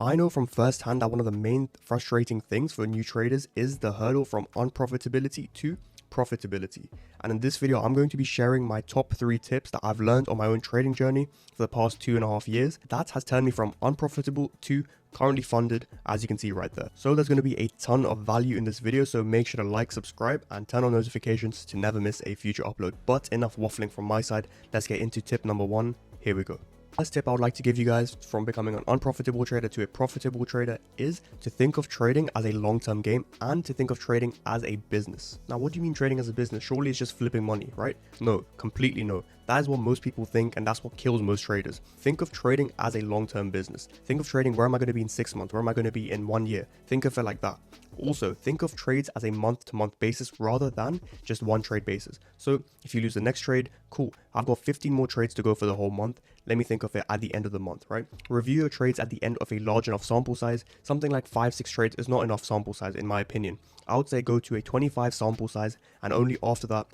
I know from firsthand that one of the main frustrating things for new traders is the hurdle from unprofitability to profitability. And in this video, I'm going to be sharing my top 3 tips that I've learned on my own trading journey for the past 2.5 years. That has turned me from unprofitable to currently funded, as you can see right there. So there's going to be a ton of value in this video, so make sure to like, subscribe, and turn on notifications to never miss a future upload. But enough waffling from my side, let's get into tip number 1. Here we go. First tip I would like to give you guys from becoming an unprofitable trader to a profitable trader is to think of trading as a long-term game and to think of trading as a business. Now, what do you mean trading as a business? Surely it's just flipping money, right? No, completely no. That is what most people think, and that's what kills most traders. Think of trading as a long-term business. Think of trading, where am I going to be in 6 months? Where am I going to be in 1 year? Think of it like that. Also, think of trades as a month-to-month basis rather than just one trade basis. So if you lose the next trade, cool. I've got 15 more trades to go for the whole month. Let me think of it at the end of the month, right? Review your trades at the end of a large enough sample size. Something like 5-6 trades is not enough sample size in my opinion. I would say go to a 25 sample size, and only after that,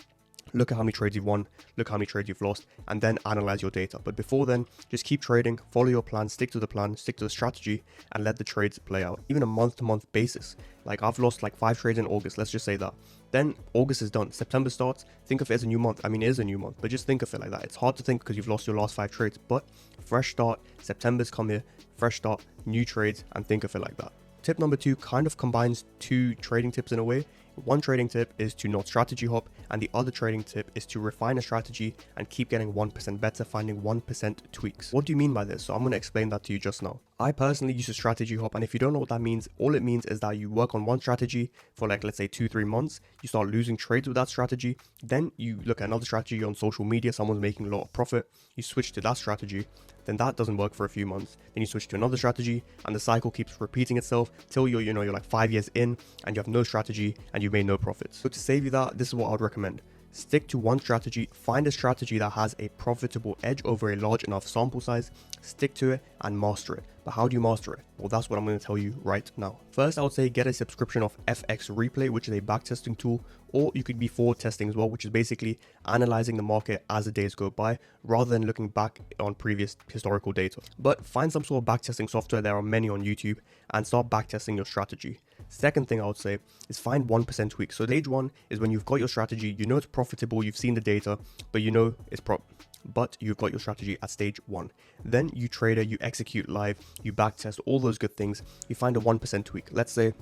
look at how many trades you've won, look how many trades you've lost, and then analyze your data. But before then, just keep trading, follow your plan, stick to the strategy, and let the trades play out. Even a month-to-month basis. Like, I've lost like 5 trades in August, let's just say that. Then August is done, September starts, think of it as a new month. I mean, it is a new month, but just think of it like that. It's hard to think because you've lost your last 5 trades, but fresh start, September's come here, fresh start, new trades, and think of it like that. Tip number 2 kind of combines 2 trading tips in a way. One trading tip is to not strategy hop, and the other trading tip is to refine a strategy and keep getting 1% better, finding 1% tweaks. What do you mean by this? So I'm going to explain that to you just now. I personally use a strategy hop, and if you don't know what that means, all it means is that you work on one strategy for like, let's say 2-3 months, you start losing trades with that strategy, then you look at another strategy on social media, someone's making a lot of profit, you switch to that strategy, then that doesn't work for a few months, then you switch to another strategy, and the cycle keeps repeating itself till you're like 5 years in and you have no strategy and you've made no profits. So to save you that, this is what I would recommend. Stick to one strategy, find a strategy that has a profitable edge over a large enough sample size, stick to it and master it. But how do you master it? Well, that's what I'm going to tell you right now. First, I would say get a subscription of FX Replay, which is a backtesting tool, or you could be forward testing as well, which is basically analyzing the market as the days go by rather than looking back on previous historical data. But find some sort of backtesting software, there are many on YouTube, and start backtesting your strategy. Second thing I would say is find 1% tweaks. So stage 1 is when you've got your strategy, you know it's profitable, you've seen the data, but you know it's but you've got your strategy at stage 1. Then you trader, you execute live, you backtest, all those good things, you find a 1% tweak. Let's say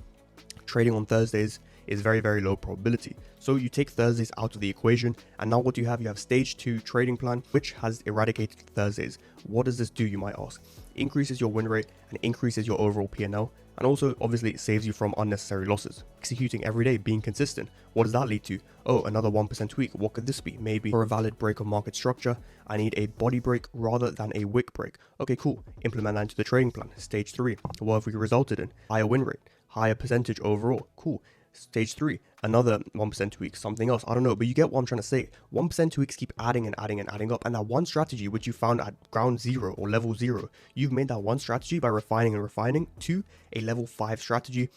trading on Thursdays is very, very low probability. So you take Thursdays out of the equation, and now what do you have? You have stage 2 trading plan, which has eradicated Thursdays. What does this do, you might ask? Increases your win rate and increases your overall P&L, and also obviously it saves you from unnecessary losses. Executing every day, being consistent, what does that lead to? Oh, another 1% tweak. What could this be? Maybe for a valid break of market structure, I need a body break rather than a wick break. Okay, cool. Implement that into the trading plan. Stage 3, what have we resulted in? Higher win rate, higher percentage overall. Cool. Stage 3, another 1% tweak, something else, I don't know, but you get what I'm trying to say. 1% tweaks keep adding and adding and adding up, and that one strategy which you found at ground 0 or level 0, you've made that one strategy by refining and refining to a level 5 strategy,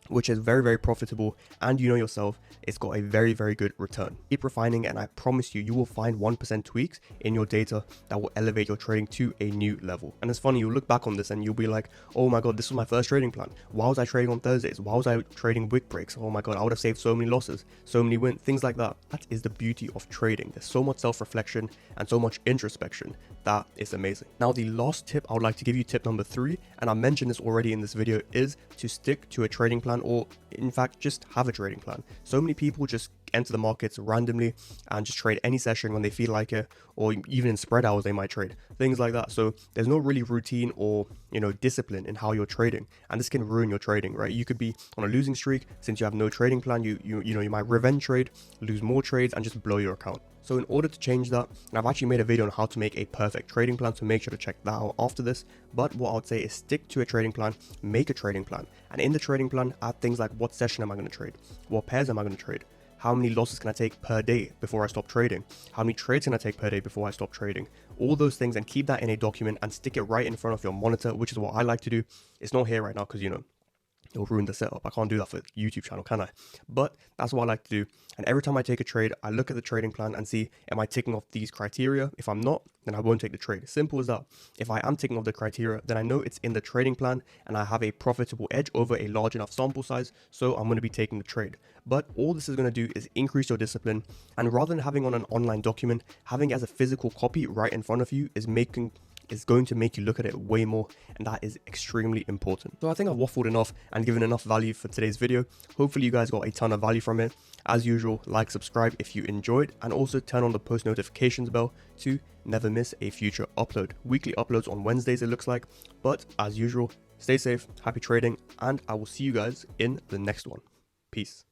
which is very, very profitable, and you know yourself, it's got a very, very good return. Keep refining, and I promise you, you will find 1% tweaks in your data that will elevate your trading to a new level. And it's funny, you'll look back on this and you'll be like, oh my god, this was my first trading plan. Why was I trading on Thursdays? Why was I trading wick breaks? Oh my god, I would have saved so many losses, so many wins, things like that. That is the beauty of trading. There's so much self-reflection and so much introspection. That is amazing. Now, the last tip I would like to give you, tip number 3, and I mentioned this already in this video, is to stick to a trading plan, or in fact just have a trading plan. So many people just enter the markets randomly and just trade any session when they feel like it, or even in spread hours they might trade, things like that. So there's no really routine or discipline in how you're trading, and this can ruin your trading, right? You could be on a losing streak. Since you have no trading plan, you might revenge trade, lose more trades, and just blow your account. So in order to change that, and I've actually made a video on how to make a perfect trading plan, so make sure to check that out after this. But what I would say is stick to a trading plan, make a trading plan, and in the trading plan add things like, what session am I going to trade? What pairs am I going to trade? How many losses can I take per day before I stop trading? How many trades can I take per day before I stop trading? All those things, and keep that in a document and stick it right in front of your monitor, which is what I like to do. It's not here right now because it'll ruin the setup. I can't do that for YouTube channel, can I? But that's what I like to do. And every time I take a trade, I look at the trading plan and see, am I ticking off these criteria? If I'm not, then I won't take the trade. Simple as that. If I am ticking off the criteria, then I know it's in the trading plan and I have a profitable edge over a large enough sample size, so I'm going to be taking the trade. But all this is going to do is increase your discipline, and rather than having on an online document, having it as a physical copy right in front of you is going to make you look at it way more, and that is extremely important. So I think I've waffled enough and given enough value for today's video. Hopefully you guys got a ton of value from it. As usual, like, subscribe if you enjoyed, and also turn on the post notifications bell to never miss a future upload. Weekly uploads on Wednesdays, it looks like. But as usual, stay safe, happy trading, and I will see you guys in the next one. Peace.